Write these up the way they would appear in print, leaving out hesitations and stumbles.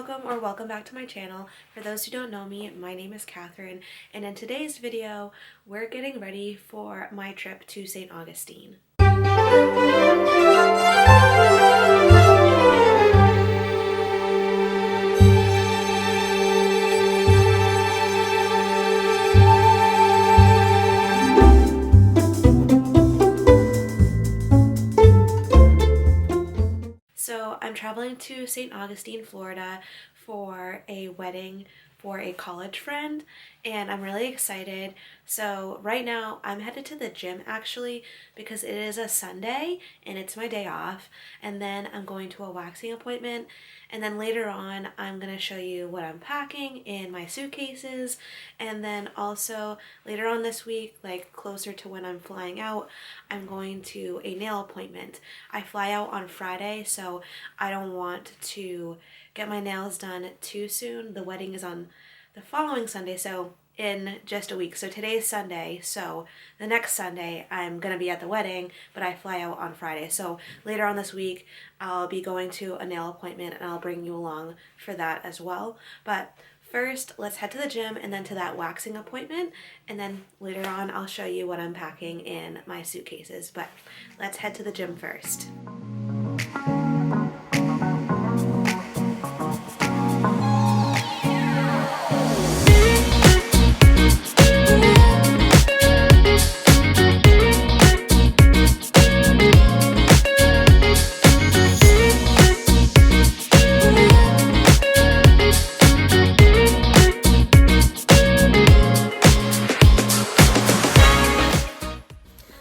welcome back to my channel. For those who don't know me, my name is Katharine, and in today's video, we're getting ready for my trip to St. Augustine. So I'm traveling to St. Augustine, Florida for a wedding for a college friend, and I'm really excited. So right now I'm headed to the gym actually because it is a Sunday and it's my day off, and then I'm going to a waxing appointment, and then later on I'm going to show you what I'm packing in my suitcases, and then also later on this week, like closer to when I'm flying out, I'm going to a nail appointment. I fly out on Friday, so I don't want to get my nails done too soon. The wedding is on the following Sunday, so in just a week. So today's Sunday, so the next Sunday I'm gonna be at the wedding, but I fly out on Friday. So later on this week I'll be going to a nail appointment, and I'll bring you along for that as well. But first, let's head to the gym and then to that waxing appointment, and then later on I'll show you what I'm packing in my suitcases. But let's head to the gym first.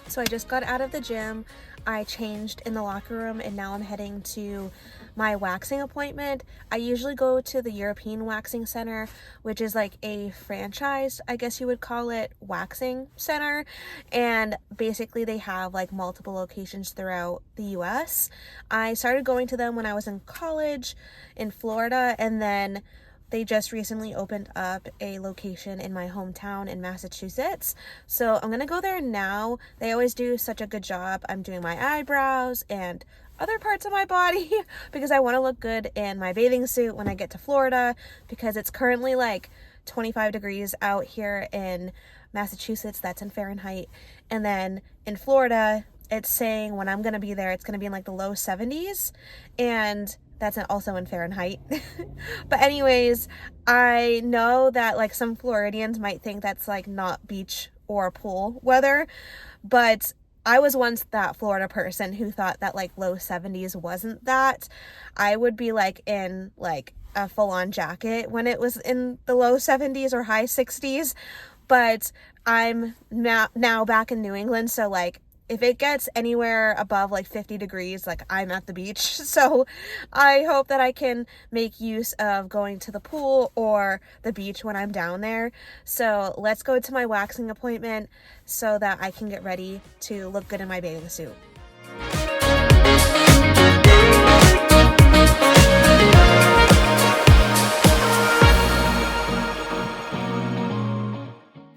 So I just got out of the gym, I changed in the locker room, and now I'm heading to my waxing appointment. I usually go to the European Waxing Center, which is like a franchise, I guess you would call it, waxing center. And basically they have like multiple locations throughout the US. I started going to them when I was in college in Florida, and then they just recently opened up a location in my hometown in Massachusetts. So I'm gonna go there now. They always do such a good job. I'm doing my eyebrows and other parts of my body because I want to look good in my bathing suit when I get to Florida, because it's currently like 25 degrees out here in Massachusetts. That's in Fahrenheit. And then in Florida, it's saying when I'm gonna be there, it's gonna be in like the low 70s, and that's also in Fahrenheit. But anyways, I know that like some Floridians might think that's like not beach or pool weather, but I was once that Florida person who thought that like low 70s wasn't that. I would be like in like a full-on jacket when it was in the low 70s or high 60s. But I'm now back in New England, so like if it gets anywhere above like 50 degrees, like I'm at the beach. So I hope that I can make use of going to the pool or the beach when I'm down there. So let's go to my waxing appointment so that I can get ready to look good in my bathing suit.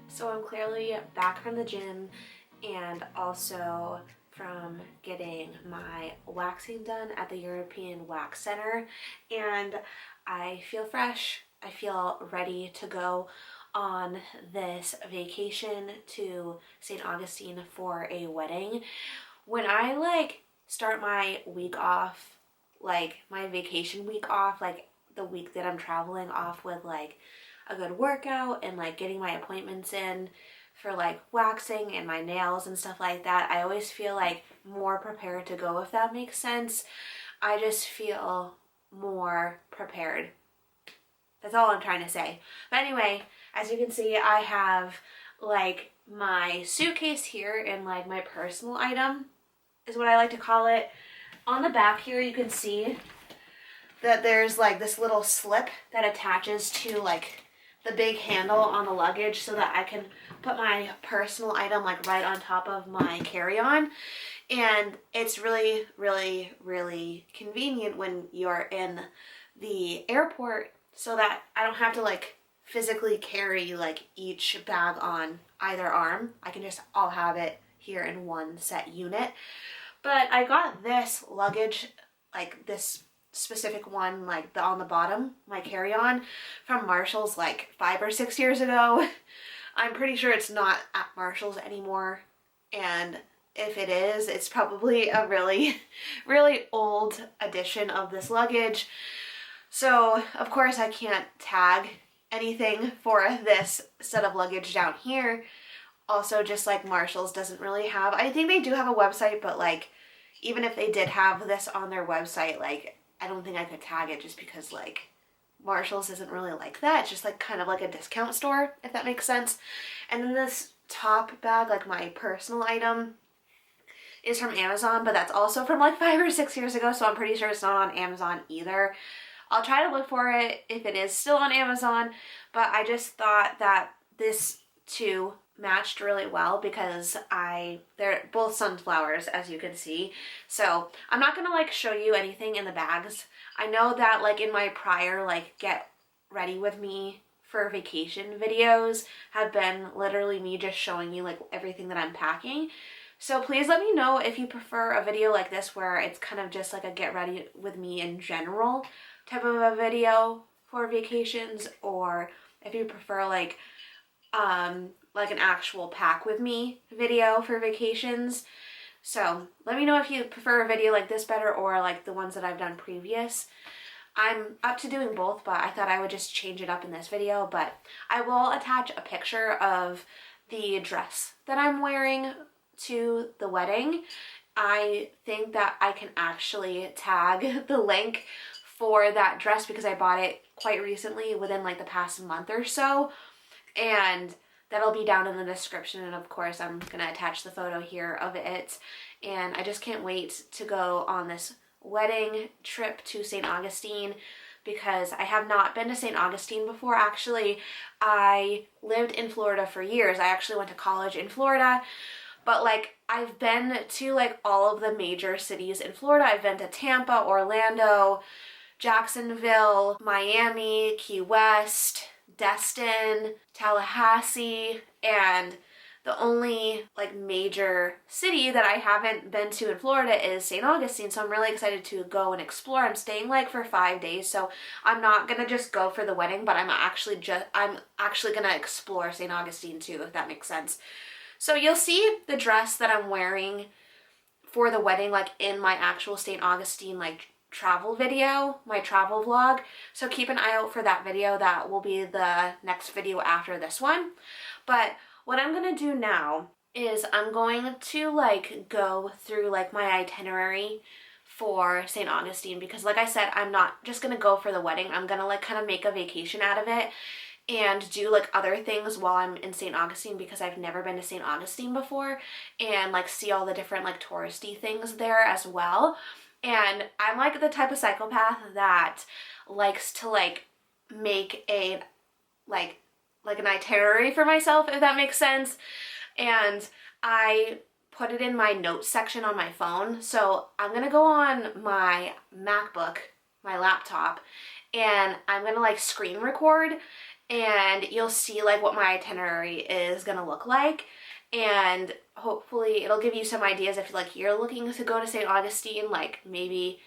So I'm clearly back from the gym and also from getting my waxing done at the European Wax Center, and I feel fresh. I feel ready to go on this vacation to St. Augustine for a wedding. When I like start my week off, like my vacation week off, like the week that I'm traveling off with like a good workout and like getting my appointments in for like waxing and my nails and stuff like that, I always feel like more prepared to go, if that makes sense. I just feel more prepared. That's all I'm trying to say. But anyway, as you can see, I have like my suitcase here, and like my personal item is what I like to call it. On the back here you can see that there's like this little slip that attaches to like the big handle on the luggage so that I can put my personal item like right on top of my carry-on. And it's really, really, really convenient when you're in the airport, so that I don't have to like physically carry like each bag on either arm. I can just all have it here in one set unit. But I got this luggage, like this specific one, like on the bottom, my carry-on from Marshall's like 5 or 6 years ago. I'm pretty sure it's not at Marshall's anymore, and if it is, it's probably a really, really old edition of this luggage. So of course I can't tag anything for this set of luggage down here. Also, just like Marshall's doesn't really have, I think they do have a website, but like even if they did have this on their website, like I don't think I could tag it, just because like Marshall's isn't really like that. It's just like kind of like a discount store, if that makes sense. And then this top bag, like my personal item, is from Amazon, but that's also from like 5 or 6 years ago, so I'm pretty sure it's not on Amazon either. I'll try to look for it if it is still on Amazon, but I just thought that this too matched really well because they're both sunflowers, as you can see. So I'm not gonna like show you anything in the bags. I know that like in my prior like get ready with me for vacation videos have been literally me just showing you like everything that I'm packing. So please let me know if you prefer a video like this where it's kind of just like a get ready with me in general type of a video for vacations, or if you prefer like an actual pack with me video for vacations. So let me know if you prefer a video like this better or like the ones that I've done previous. I'm up to doing both, but I thought I would just change it up in this video. But I will attach a picture of the dress that I'm wearing to the wedding. I think that I can actually tag the link for that dress because I bought it quite recently, within like the past month or so, and that'll be down in the description. And of course I'm gonna attach the photo here of it, and I just can't wait to go on this wedding trip to St. Augustine because I have not been to St. Augustine before. Actually, I lived in Florida for years. I actually went to college in Florida, but like I've been to like all of the major cities in Florida. I've been to Tampa, Orlando, Jacksonville, Miami, Key West, Destin, Tallahassee, and the only like major city that I haven't been to in Florida is St. Augustine. So I'm really excited to go and explore. I'm staying like for 5 days, so I'm not gonna just go for the wedding, but I'm actually gonna explore St. Augustine too, if that makes sense. So you'll see the dress that I'm wearing for the wedding like in my actual St. Augustine like travel video, my travel vlog. So keep an eye out for that video. That will be the next video after this one. But what I'm gonna do now is I'm going to like go through like my itinerary for St. Augustine, because like I said, I'm not just gonna go for the wedding. I'm gonna like kind of make a vacation out of it and do like other things while I'm in St. Augustine, because I've never been to St. Augustine before, and like see all the different like touristy things there as well. And I'm like the type of psychopath that likes to like make a like an itinerary for myself, if that makes sense. And I put it in my notes section on my phone. So I'm gonna go on my MacBook, my laptop, and I'm gonna like screen record, and you'll see like what my itinerary is gonna look like. And hopefully it'll give you some ideas if like you're looking to go to St. Augustine. Like maybe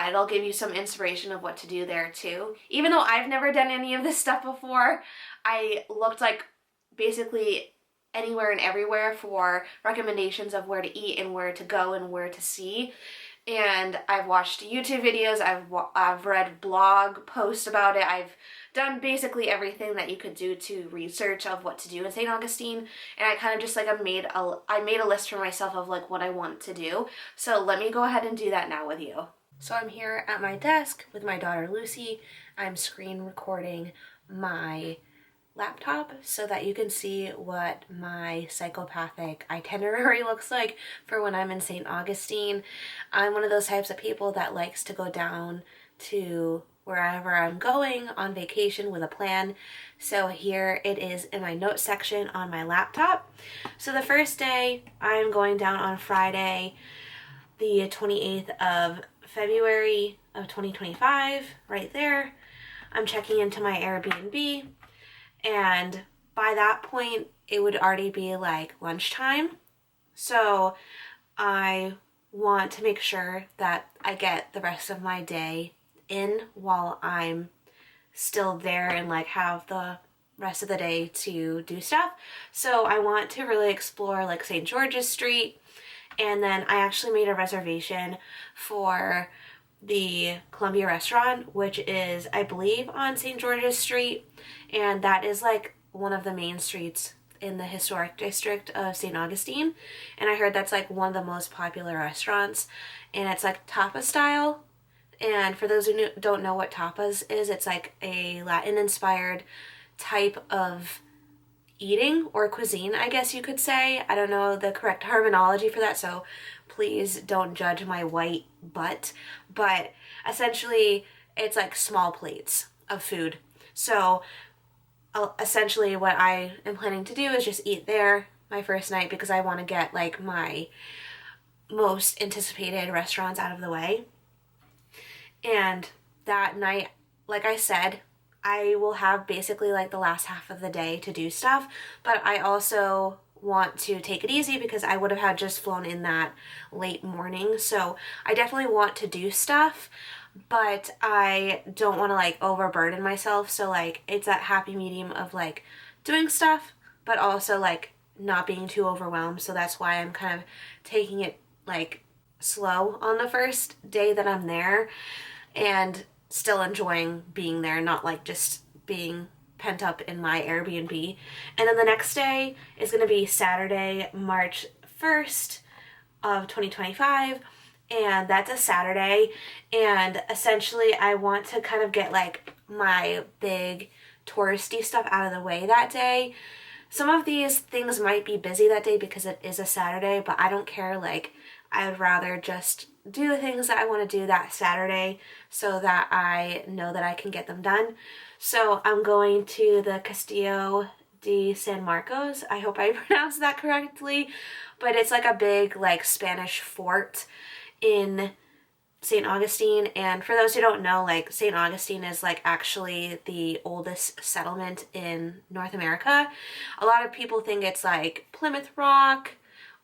it'll give you some inspiration of what to do there too. Even though I've never done any of this stuff before, I looked like basically anywhere and everywhere for recommendations of where to eat and where to go and where to see. And I've watched YouTube videos, I've read blog posts about it, I've done basically everything that you could do to research of what to do in St. Augustine, and I kind of just like I made a list for myself of like what I want to do. So let me go ahead and do that now with you. So I'm here at my desk with my daughter Lucy. I'm screen recording my laptop so that you can see what my psychopathic itinerary looks like for when I'm in St. Augustine. I'm one of those types of people that likes to go down to wherever I'm going on vacation with a plan. So here it is in my notes section on my laptop. So the first day, I'm going down on Friday, the 28th of February of 2025, right there. I'm checking into my Airbnb, and by that point it would already be like lunchtime. So I want to make sure that I get the rest of my day in while I'm still there and like have the rest of the day to do stuff. So I want to really explore like St. George's Street, and then I actually made a reservation for the Columbia restaurant, which is, I believe, on St. George's Street, and that is like one of the main streets in the historic district of St. Augustine, and I heard that's like one of the most popular restaurants, and it's like tapa style. And for those who don't know what tapas is, it's like a Latin inspired type of eating or cuisine, I guess you could say. I don't know the correct terminology for that, so please don't judge my white butt. But essentially, it's like small plates of food. So essentially what I am planning to do is just eat there my first night, because I want to get like my most anticipated restaurants out of the way. And that night, like I said, I will have basically like the last half of the day to do stuff, but I also want to take it easy because I would have had just flown in that late morning. So I definitely want to do stuff, but I don't want to like overburden myself. So like it's that happy medium of like doing stuff, but also like not being too overwhelmed. So that's why I'm kind of taking it like slow on the first day that I'm there, and still enjoying being there, not like just being pent up in my Airbnb. And then the next day is going to be Saturday, March 1st of 2025, and that's a Saturday, and essentially I want to kind of get like my big touristy stuff out of the way that day. Some of these things might be busy that day because it is a Saturday, but I don't care. Like, I would rather just do the things that I want to do that Saturday so that I know that I can get them done. So I'm going to the Castillo de San Marcos. I hope I pronounced that correctly, but it's like a big like Spanish fort in St. Augustine. And for those who don't know, like St. Augustine is like actually the oldest settlement in North America. A lot of people think it's like Plymouth Rock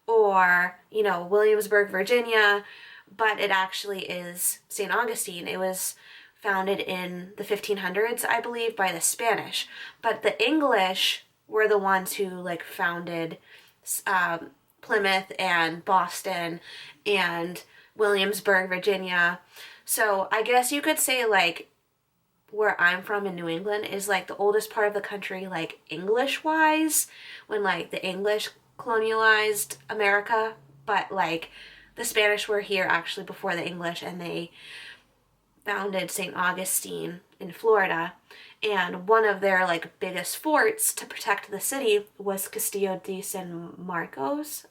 or, you know, Williamsburg, Virginia, but it actually is St. Augustine. It was founded in the 1500s, I believe, by the Spanish, but the English were the ones who like founded Plymouth and Boston and Williamsburg, Virginia. So I guess you could say like where I'm from in New England is like the oldest part of the country, like English wise, when like the English colonialized America, but like the Spanish were here actually before the English, and they founded St. Augustine in Florida, and one of their like biggest forts to protect the city was Castillo de San Marcos.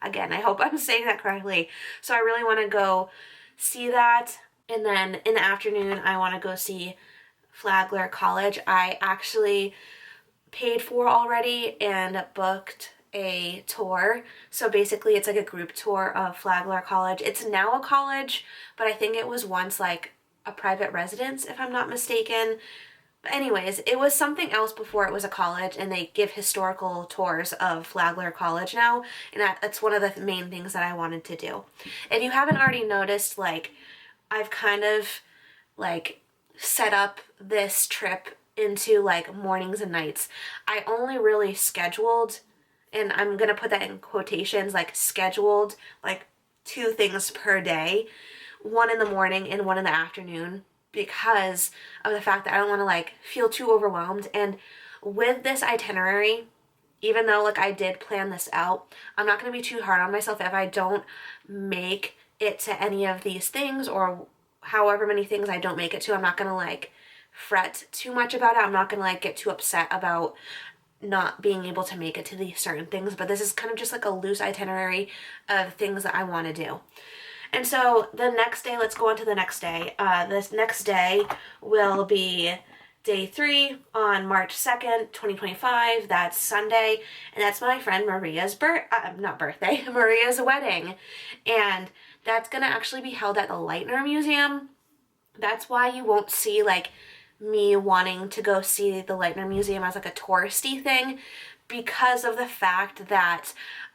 Again, I hope I'm saying that correctly. So I really want to go see that. And then in the afternoon, I want to go see Flagler College. I actually paid for already and booked a tour. So basically it's like a group tour of Flagler College. It's now a college, but I think it was once like a private residence, if I'm not mistaken. But anyways, it was something else before it was a college, and they give historical tours of Flagler College now, and that's one of the main things that I wanted to do. If you haven't already noticed, like, I've kind of, like, set up this trip into, like, mornings and nights. I only really scheduled, and I'm gonna put that in quotations, like, scheduled, like, 2 things per day, one in the morning and one in the afternoon, because of the fact that I don't want to like feel too overwhelmed. And with this itinerary, even though like I did plan this out, I'm not going to be too hard on myself if I don't make it to any of these things, or however many things I don't make it to. I'm not going to like fret too much about it. I'm not going to like get too upset about not being able to make it to these certain things, but this is kind of just like a loose itinerary of things that I want to do. And so the next day, let's go on to the next day. This next day will be day 3 on March 2nd, 2025. That's Sunday. And that's my friend Maria's Maria's wedding. And that's going to actually be held at the Lightner Museum. That's why you won't see like me wanting to go see the Lightner Museum as like a touristy thing, because of the fact that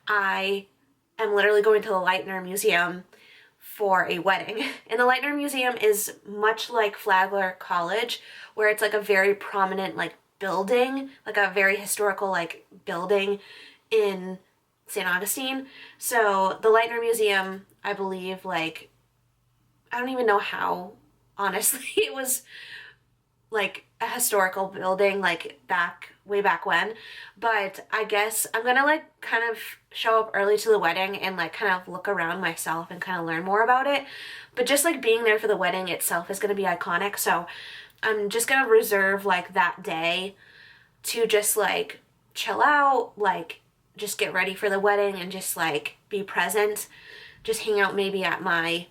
I am literally going to the Lightner Museum for a wedding. And the Lightner Museum is much like Flagler College, where it's like a very prominent like building, like a very historical like building in St. Augustine. So the Lightner Museum, I believe, like, I don't even know how, honestly, it was like a historical building like way back when, but I guess I'm gonna like kind of show up early to the wedding and like kind of look around myself and kind of learn more about it. But just like being there for the wedding itself is gonna be iconic, so I'm just gonna reserve like that day to just like chill out, like just get ready for the wedding and just like be present, just hang out maybe at my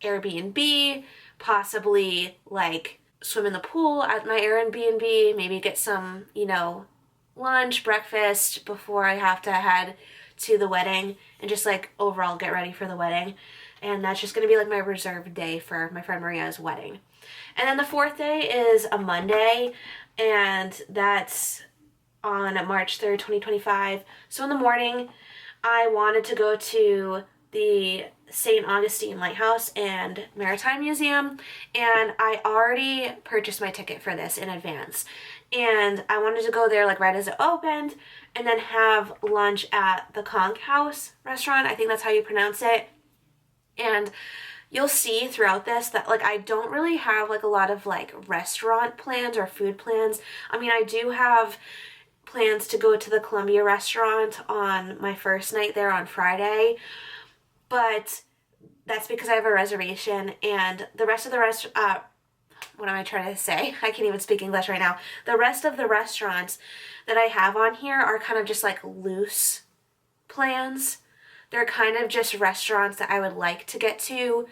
Airbnb, possibly like swim in the pool at my Airbnb, maybe get some, you know, lunch, breakfast before I have to head to the wedding, and just like overall get ready for the wedding. And that's just going to be like my reserved day for my friend Maria's wedding. And then the fourth day is a Monday, and that's on March 3rd, 2025. So in the morning, I wanted to go to the St. Augustine Lighthouse and Maritime Museum, and I already purchased my ticket for this in advance. And I wanted to go there like right as it opened, and then have lunch at the Conch House restaurant. I think that's how you pronounce it. And you'll see throughout this that like I don't really have like a lot of like restaurant plans or food plans. I mean, I do have plans to go to the Columbia restaurant on my first night there on Friday, but that's because I have a reservation, and the rest of the what am I trying to say? I can't even speak English right now. The rest of the restaurants that I have on here are kind of just like loose plans. They're kind of just restaurants that I would like to get to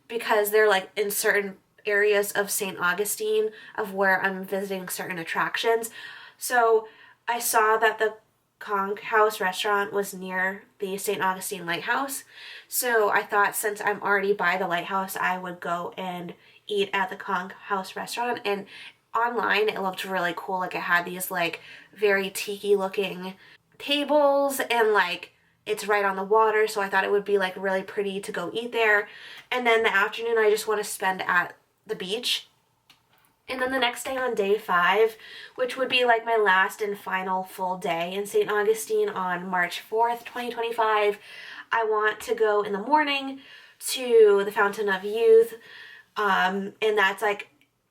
because they're like in certain areas of St. Augustine of where I'm visiting certain attractions. So I saw that the Conch House restaurant was near the St. Augustine Lighthouse. So I thought since I'm already by the lighthouse, I would go and eat at the Conch House restaurant. And online it looked really cool. Like it had these like very tiki looking tables, and like it's right on the water, so I thought it would be like really pretty to go eat there. And then the afternoon I just want to spend at the beach. And then the next day on day 5, which would be like my last and final full day in St. Augustine on March 4th, 2025, I want to go in the morning to the Fountain of Youth. And that's like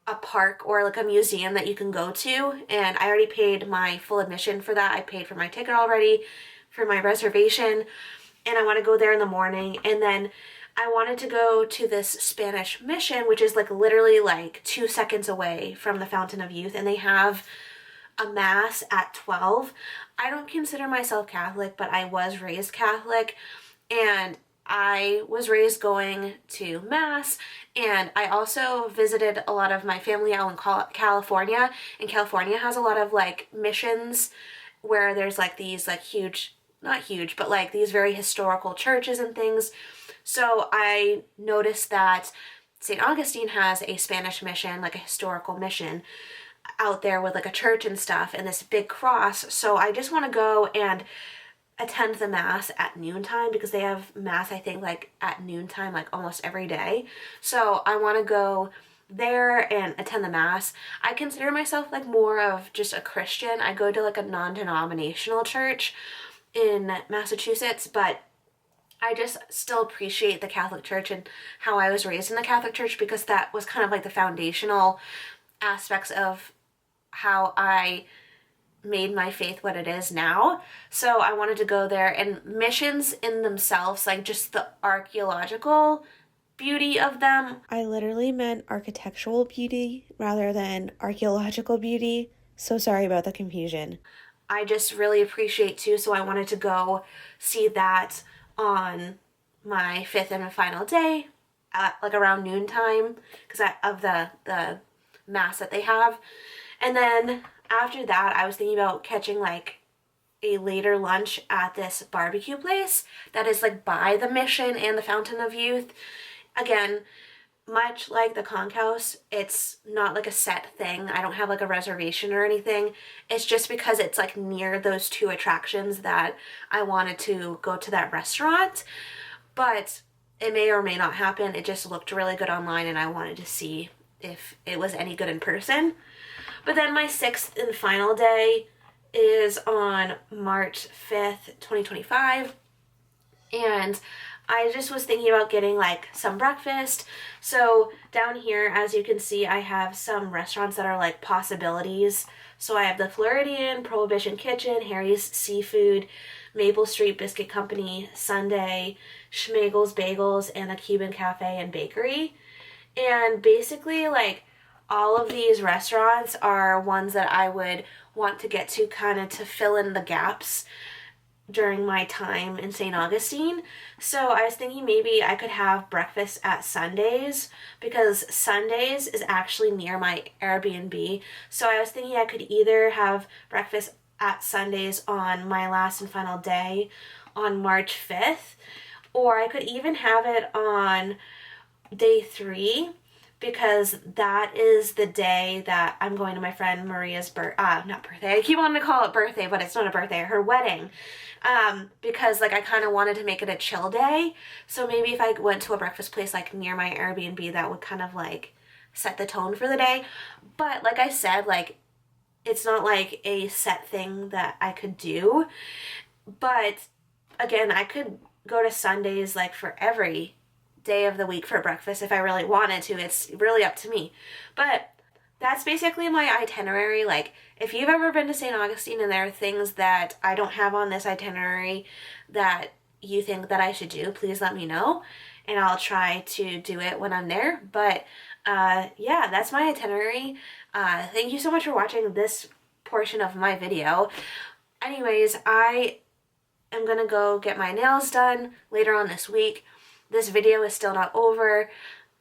a park or like a museum that you can go to. And I already paid my full admission for that. I paid for my ticket already, for my reservation. And I want to go there in the morning. And then I wanted to go to this Spanish mission, which is like literally like 2 seconds away from the Fountain of Youth, and they have a mass at 12. I don't consider myself Catholic, but I was raised Catholic, and I was raised going to mass, and I also visited a lot of my family out in California, and California has a lot of like missions where there's like these like huge, not huge, but like these very historical churches and things. So I noticed that St. Augustine has a Spanish mission, like a historical mission out there with like a church and stuff and this big cross. So I just want to go and attend the mass at noontime, because they have mass, I think, like at noontime, like almost every day. So I want to go there and attend the mass. I consider myself like more of just a Christian. I go to like a non-denominational church in Massachusetts, but I just still appreciate the Catholic Church and how I was raised in the Catholic Church, because that was kind of like the foundational aspects of how I made my faith what it is now. So I wanted to go there, and missions in themselves, like just the archaeological beauty of them. I literally meant architectural beauty rather than archaeological beauty. So sorry about the confusion. I just really appreciate too, so I wanted to go see that on my 5th and final day at like around noontime, because of the mass that they have. And then after that, I was thinking about catching like a later lunch at this barbecue place that is like by the mission and the Fountain of Youth. Again, much like the Conch House, it's not like a set thing. I don't have like a reservation or anything. It's just because it's like near those 2 attractions that I wanted to go to that restaurant. But it may or may not happen. It just looked really good online and I wanted to see if it was any good in person. But then my 6th and final day is on March 5th, 2025. And I just was thinking about getting like some breakfast. So down here, as you can see, I have some restaurants that are like possibilities. So I have the Floridian, Prohibition Kitchen, Harry's Seafood, Maple Street Biscuit Company, Sunday, Schmegel's Bagels, and a Cuban Cafe and Bakery. And basically, like, all of these restaurants are ones that I would want to get to kind of to fill in the gaps during my time in St. Augustine. So I was thinking maybe I could have breakfast at Sundays, because Sundays is actually near my Airbnb. So I was thinking I could either have breakfast at Sundays on my last and final day on March 5th, or I could even have it on day 3, because that is the day that I'm going to my friend Maria's not birthday. I keep wanting to call it birthday, but it's not a birthday, her wedding. Because like I kind of wanted to make it a chill day. So maybe if I went to a breakfast place like near my Airbnb, that would kind of like set the tone for the day. But like I said, like it's not like a set thing that I could do. But again, I could go to Sundays like for every day of the week for breakfast if I really wanted to. It's really up to me. But that's basically my itinerary. Like, if you've ever been to St. Augustine and there are things that I don't have on this itinerary that you think that I should do, please let me know and I'll try to do it when I'm there. But yeah, that's my itinerary. Thank you so much for watching this portion of my video. Anyways, I am gonna go get my nails done later on this week. This video is still not over.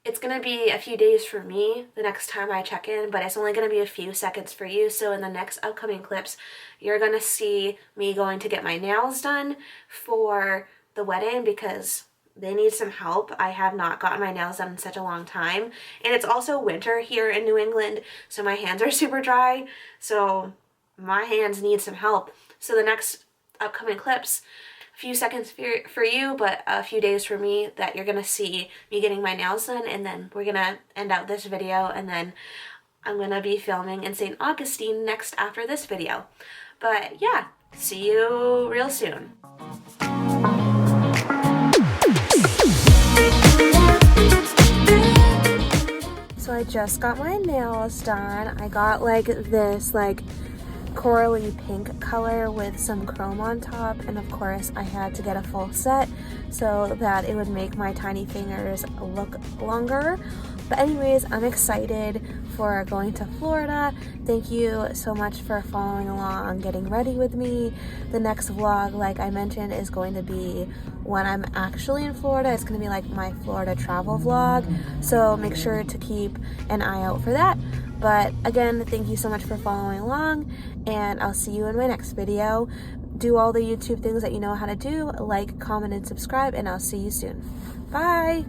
It's gonna be a few days for me the next time I check in, but it's only gonna be a few seconds for you. So in the next upcoming clips, you're gonna see me going to get my nails done for the wedding, because they need some help. I have not gotten my nails done in such a long time. And it's also winter here in New England, so my hands are super dry. So my hands need some help. So the next upcoming clips, a few seconds for you, but a few days for me, that you're gonna see me getting my nails done, and then we're gonna end out this video, and then I'm gonna be filming in St. Augustine next after this video. But yeah, see you real soon. So I just got my nails done. I got like this like corally pink color with some chrome on top, and of course I had to get a full set so that it would make my tiny fingers look longer. But anyways, I'm excited for going to Florida. Thank you so much for following along, getting ready with me. The next vlog, like I mentioned, is going to be when I'm actually in Florida. It's going to be like my Florida travel vlog, so make sure to keep an eye out for that. But again, thank you so much for following along, and I'll see you in my next video. Do all the YouTube things that you know how to do, like, comment, and subscribe, and I'll see you soon. Bye!